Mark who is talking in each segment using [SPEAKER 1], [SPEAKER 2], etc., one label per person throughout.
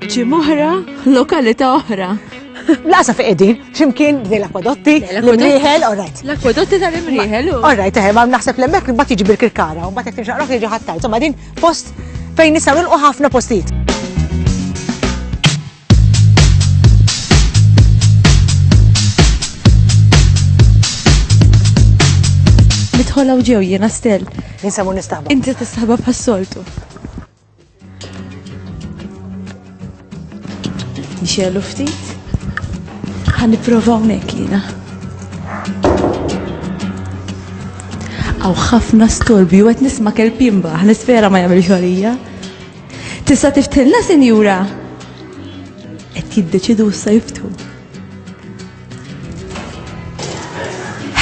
[SPEAKER 1] ġim oħra, lokalità oħra.
[SPEAKER 2] Laqsa fi qegħdin, x'imkien dej l-akwadotti, l-imrieħel, all right.
[SPEAKER 1] L-akwadotti tal-imrieħel.
[SPEAKER 2] All right, ma naħseb l-hemmhekk mbagħad jiġi bil-kirkara u mbagħad jekk timxaq roħ jiġi ħattajt. Insomma din post fejn nistgħu nilqu ħafna postijiet.
[SPEAKER 1] Nidħol hawn ġew jiena Stel.
[SPEAKER 2] Ninsabu nistaħba.
[SPEAKER 1] Inti tistaħba bħas-soltu. Nixelu ftit? Ħan nipprova hawnhekk jiena. Aw ħafna storbi u qed nisma' kelpimba, nispera ma jagħmel xogħlija. Tista' tiftilna, Sinjura? Qed jiddeċidu issa jiftu.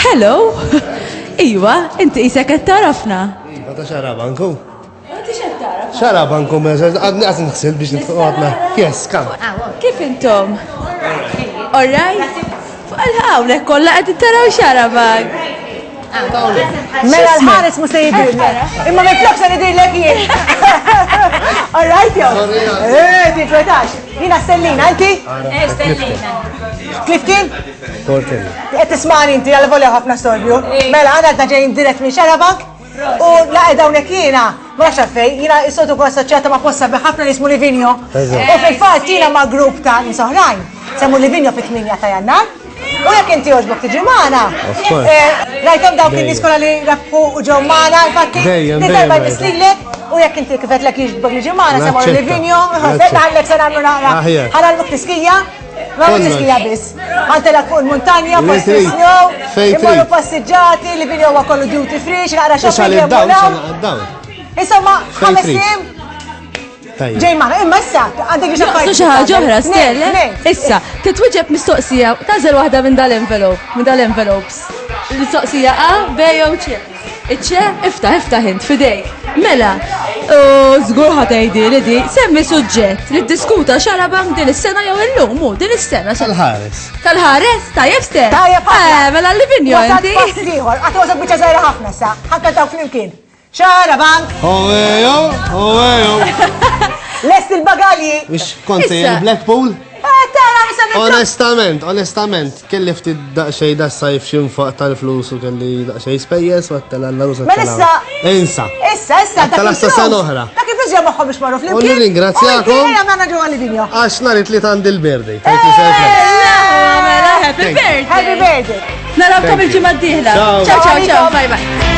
[SPEAKER 1] Hello! Iwa, inti isek qed tarafna.
[SPEAKER 3] Iva ta' xarabanku.
[SPEAKER 1] Inti x'qed taraf?
[SPEAKER 3] Xarabanku għadni għazin nħsil biex nitfuq għadna. Yes, kam.
[SPEAKER 1] Kif intom? All right? Għal-ħawnek kolla għed taraw xarabank.
[SPEAKER 2] Mela l-ħares mu se jidirna. Imma me flok se nidirlek jien. All right, jow? Ti fletax. Jina Stellina, inti?
[SPEAKER 4] Stellina.
[SPEAKER 2] Clifton?
[SPEAKER 3] Portel.
[SPEAKER 2] Qed tismani inti għal volja ħafna storbju. Mela għandna ġejjin dirett minn xarabank u laqgħed hawnhekk jiena. Ma nafx fej, jiena s-sotu kol assoċjata ma' posta ħafna li ismu Livinjo. U fil-fatt jiena ma' grupp ta' nies oħrajn. Semmu Livinjo fit-8 ta' Jannar. U jekk inti jogħġbok tiġi magħna. Rajthom dawk in-nies kollha li rabħu u ġew magħna, infatti darba jmislilek u jekk inti kif qedlek jiġbok jiġi magħna semmu Livinjo, ħallek se nagħmlu naqra ħalal tiskija. Ma tiskija biss. Għantelak fuq il-montanja, post il-snow, imorru passiġġati, Livinjo huwa kollu duty free, x'naqra shopping jemmunaw. Insomma, 5 jiem. Ġej maħna, imma issa, għandek biex
[SPEAKER 1] Jaqsu xi ħaġa oħra, Stel. Issa, titwiġġeb mistoqsija, tażel waħda minn dal-envelopes. Mistoqsija A, B jew C. Iċ-C, iftaħ int fidej. Mela, żgur ħatejdi li di semmi suġġett li ddiskuta xarabank din is-sena jew illum hu din is-sena.
[SPEAKER 3] Tal-ħares.
[SPEAKER 1] Tal-ħares, tajjeb Stel.
[SPEAKER 2] Tajjeb ħafna.
[SPEAKER 1] Mela Livinjo inti.
[SPEAKER 2] Għatu għazak bieċa zaħra ħafna sa, ħakka taw flimkien. Xarabank!
[SPEAKER 3] Owejo!
[SPEAKER 2] Lest il-bagalji!
[SPEAKER 3] Biex konti il-Blackpool? Onestament, kelli ftit daqxej da sajf xinfaq tal-flus u kelli daqxej spejjes u għattala l-arus
[SPEAKER 2] għattala.
[SPEAKER 3] Insa.
[SPEAKER 2] Issa,
[SPEAKER 3] Għattala s-sassan oħra.
[SPEAKER 2] Ta' kif iġja maħħom biex marru flimkien?
[SPEAKER 3] U nirringrazzjakom.
[SPEAKER 2] Għajti, għamna ġu għal-Livinjo.
[SPEAKER 3] Għax narit li tandi l-birthday.
[SPEAKER 1] Happy birthday.
[SPEAKER 2] Happy birthday.
[SPEAKER 1] Narawkom il-ġimgħa d-dieħla. Ciao, bye bye.